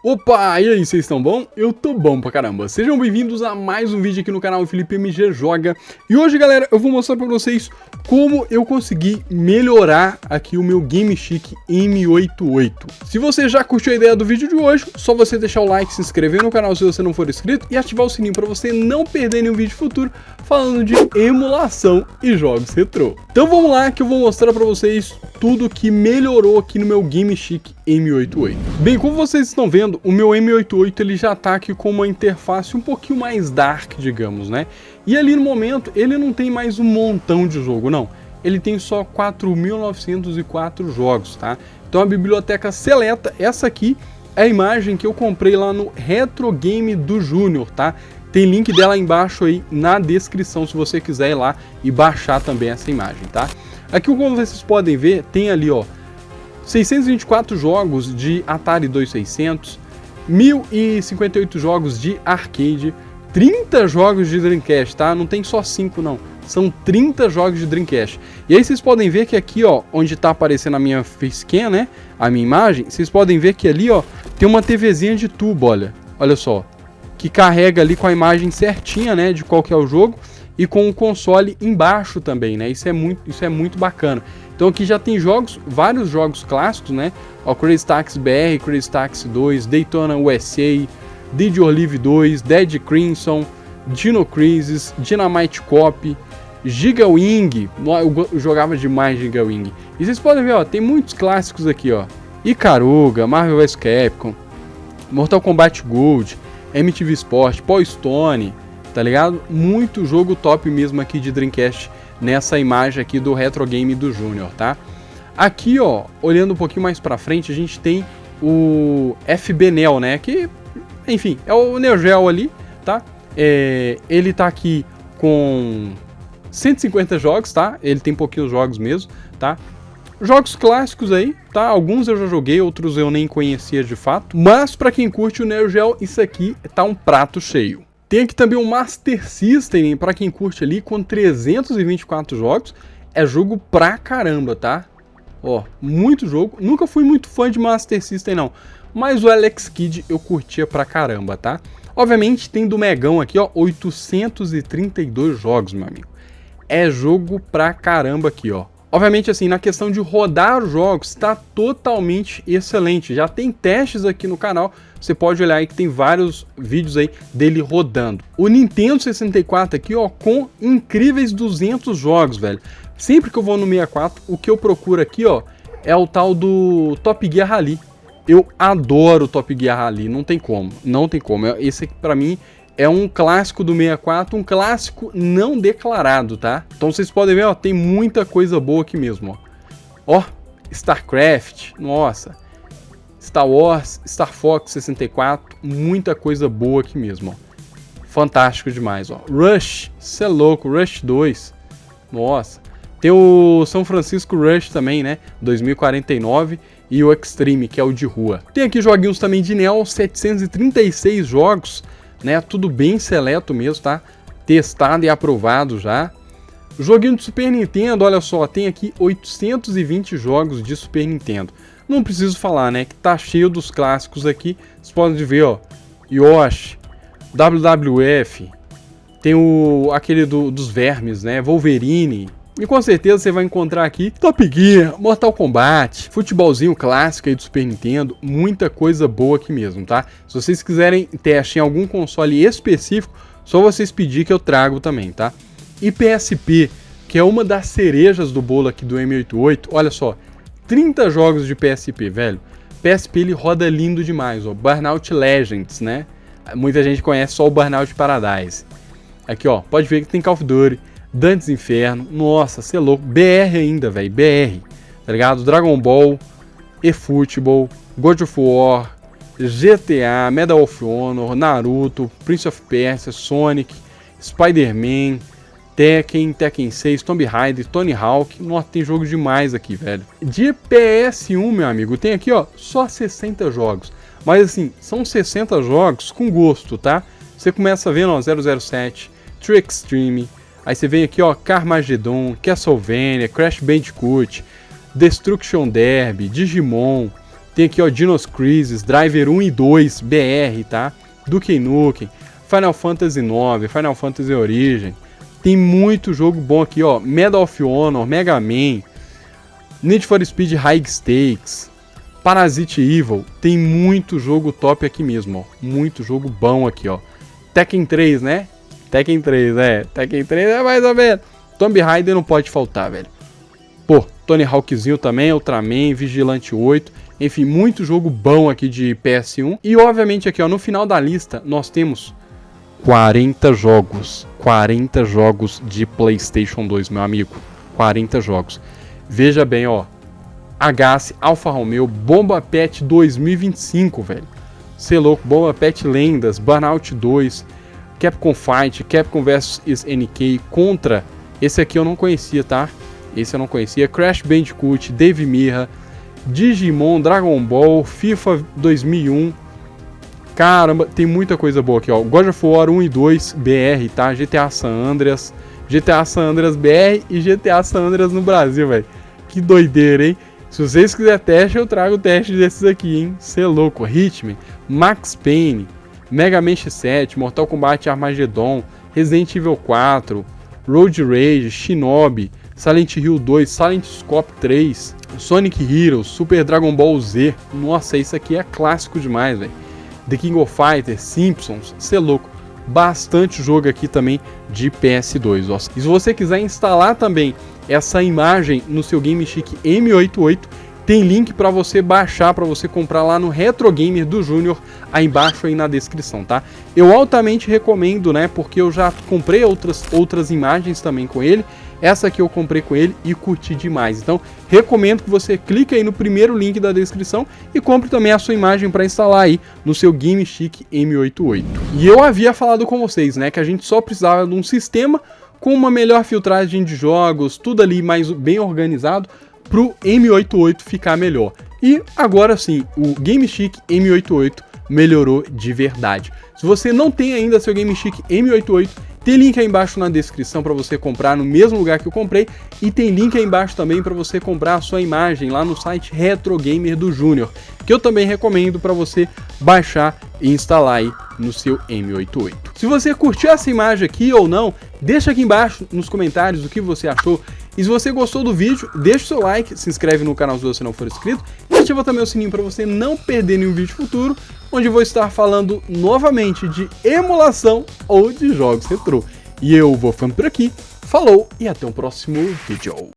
Opa, e aí, vocês estão bom? Eu tô bom pra caramba. Sejam bem-vindos a mais um vídeo aqui no canal Felipe MG Joga. E hoje, galera, eu vou mostrar pra vocês como eu consegui melhorar aqui o meu Game Chic M88. Se você já curtiu a ideia do vídeo de hoje, só você deixar o like, se inscrever no canal se você não for inscrito e ativar o sininho pra você não perder nenhum vídeo futuro falando de emulação e jogos retrô. Então vamos lá que eu vou mostrar pra vocês tudo que melhorou aqui no meu Game Chic M88. Bem, como vocês estão vendo, o meu M88 ele já tá aqui com uma interface um pouquinho mais dark, digamos, né? E ali no momento ele não tem mais um montão de jogo, não. Ele tem só 4.904 jogos, tá? Então a biblioteca seleta, essa aqui é a imagem que eu comprei lá no Retro Game do Júnior, tá? Tem link dela aí embaixo aí na descrição se você quiser ir lá e baixar também essa imagem, tá? Aqui, como vocês podem ver, tem ali, ó, 624 jogos de Atari 2600, 1058 jogos de arcade, 30 jogos de Dreamcast, tá? Não tem só 5 não, são 30 jogos de Dreamcast. E aí vocês podem ver que aqui, ó, onde tá aparecendo a minha facecam, né, a minha imagem, vocês podem ver que ali, ó, tem uma TVzinha de tubo, olha só, que carrega ali com a imagem certinha, né, de qual que é o jogo e com o console embaixo também, né? Isso é muito bacana. Então aqui já tem jogos, vários jogos clássicos, né? Ó, Crazy Taxi BR, Crazy Taxi 2, Daytona USA, Dead or Live 2, Dead Crimson, Dino Crisis, Dynamite Cop, Giga Wing. Eu jogava demais Giga Wing. E vocês podem ver, ó, tem muitos clássicos aqui, ó. Ikaruga, Marvel vs Capcom, Mortal Kombat Gold, MTV Sport, Paul Stone, tá ligado? Muito jogo top mesmo aqui de Dreamcast nessa imagem aqui do Retro Game do Júnior, tá? Aqui, ó, olhando um pouquinho mais pra frente, a gente tem o FB Neo, né? Que, enfim, é o Neo Geo ali, tá? Ele tá aqui com 150 jogos, tá? Ele tem pouquinhos jogos mesmo, tá? Jogos clássicos aí, tá? Alguns eu já joguei, outros eu nem conhecia de fato. Mas pra quem curte o Neo Geo, isso aqui tá um prato cheio. Tem aqui também o Master System, pra quem curte ali, com 324 jogos. É jogo pra caramba, tá? Ó, muito jogo. Nunca fui muito fã de Master System, não. Mas o Alex Kidd eu curtia pra caramba, tá? Obviamente tem do Megão aqui, ó, 832 jogos, meu amigo. É jogo pra caramba aqui, ó. Obviamente, assim, na questão de rodar os jogos, está totalmente excelente. Já tem testes aqui no canal, você pode olhar aí que tem vários vídeos aí dele rodando. O Nintendo 64 aqui, ó, com incríveis 200 jogos, velho. Sempre que eu vou no 64, o que eu procuro aqui, ó, é o tal do Top Gear Rally. Eu adoro o Top Gear Rally, não tem como, não tem como. Esse aqui, pra mim, é um clássico do 64, um clássico não declarado, tá? Então vocês podem ver, ó, tem muita coisa boa aqui mesmo, ó. Ó, StarCraft, nossa. Star Wars, Star Fox 64, muita coisa boa aqui mesmo, ó. Fantástico demais, ó. Rush, cê é louco, Rush 2, nossa. Tem o São Francisco Rush também, né? 2049 e o Extreme, que é o de rua. Tem aqui joguinhos também de Neo, 736 jogos, né, tudo bem seleto mesmo, tá? Testado e aprovado já. Joguinho de Super Nintendo, olha só, tem aqui 820 jogos de Super Nintendo. Não preciso falar, né, que tá cheio dos clássicos aqui. Vocês podem ver, ó, Yoshi, WWF, tem aquele dos vermes, né, Wolverine. E com certeza você vai encontrar aqui Top Gear, Mortal Kombat, futebolzinho clássico aí do Super Nintendo, muita coisa boa aqui mesmo, tá? Se vocês quiserem teste em algum console específico, só vocês pedir que eu trago também, tá? E PSP, que é uma das cerejas do bolo aqui do M88, olha só, 30 jogos de PSP, velho. PSP ele roda lindo demais, ó, Burnout Legends, né? Muita gente conhece só o Burnout Paradise. Aqui, ó, pode ver que tem Call of Duty, Dantes Inferno, nossa, cê é louco, BR ainda, velho, BR, tá ligado? Dragon Ball, eFootball, God of War, GTA, Medal of Honor, Naruto, Prince of Persia, Sonic, Spider-Man, Tekken 6, Tomb Raider, Tony Hawk, nossa, tem jogo demais aqui, velho. De PS1, meu amigo, tem aqui, ó, só 60 jogos, mas assim, são 60 jogos com gosto, tá? Você começa vendo, ó, 007, True Extreme. Aí você vem aqui, ó, Carmageddon, Castlevania, Crash Bandicoot, Destruction Derby, Digimon, Tem aqui, ó, Dino's Crisis, Driver 1 e 2, BR, tá? Duke Nukem, Final Fantasy IX, Final Fantasy Origin. Tem muito jogo bom aqui, ó. Medal of Honor, Mega Man, Need for Speed High Stakes, Parasite Evil. Tem muito jogo top aqui mesmo, ó. Muito jogo bom aqui, ó. Tekken 3, né? Tekken 3, Tekken 3 é mais ou menos. Tomb Raider não pode faltar, velho. Pô, Tony Hawkzinho também, Ultraman, Vigilante 8. Enfim, muito jogo bom aqui de PS1. E obviamente aqui, ó, no final da lista, nós temos 40 jogos. 40 jogos de PlayStation 2, meu amigo. 40 jogos. Veja bem, ó. Agace, Alfa Romeo, Bomba Pet 2025, velho. Cê louco, Bomba Pet Lendas, Burnout 2, Capcom Fight, Capcom vs SNK, Contra. Esse aqui eu não conhecia, tá? Esse eu não conhecia. Crash Bandicoot, Dave Mirra, Digimon, Dragon Ball, FIFA 2001. Caramba, tem muita coisa boa aqui, ó. God of War 1 e 2 BR, tá? GTA San Andreas, GTA San Andreas BR e GTA San Andreas no Brasil, velho. Que doideira, hein? Se vocês quiserem teste, eu trago o teste desses aqui, hein? Cê é louco. Hitman, Max Payne, Mega Man X7, Mortal Kombat Armageddon, Resident Evil 4, Road Rage, Shinobi, Silent Hill 2, Silent Scope 3, Sonic Heroes, Super Dragon Ball Z. Nossa, isso aqui é clássico demais, velho. The King of Fighters, Simpsons, cê é louco. Bastante jogo aqui também de PS2, ó. E se você quiser instalar também essa imagem no seu Game Stick M88, tem link para você baixar, para você comprar lá no Retro Gamer do Júnior, aí embaixo aí na descrição, tá? Eu altamente recomendo, né, porque eu já comprei outras imagens também com ele. Essa aqui eu comprei com ele e curti demais. Então, recomendo que você clique aí no primeiro link da descrição e compre também a sua imagem para instalar aí no seu Game Stick M88. E eu havia falado com vocês, né, que a gente só precisava de um sistema com uma melhor filtragem de jogos, tudo ali mais bem organizado, pro M88 ficar melhor. E agora sim, o Game Stick M88 melhorou de verdade. Se você não tem ainda seu Game Stick M88, tem link aí embaixo na descrição para você comprar no mesmo lugar que eu comprei, e tem link aí embaixo também para você comprar a sua imagem lá no site Retro Gamer do Júnior, que eu também recomendo para você baixar e instalar aí no seu M88. Se você curtiu essa imagem aqui ou não, deixa aqui embaixo nos comentários o que você achou. E se você gostou do vídeo, deixa o seu like, se inscreve no canal se você não for inscrito e ativa também o sininho para você não perder nenhum vídeo futuro, onde eu vou estar falando novamente de emulação ou de jogos retrô. E eu vou ficando por aqui, falou e até o próximo vídeo.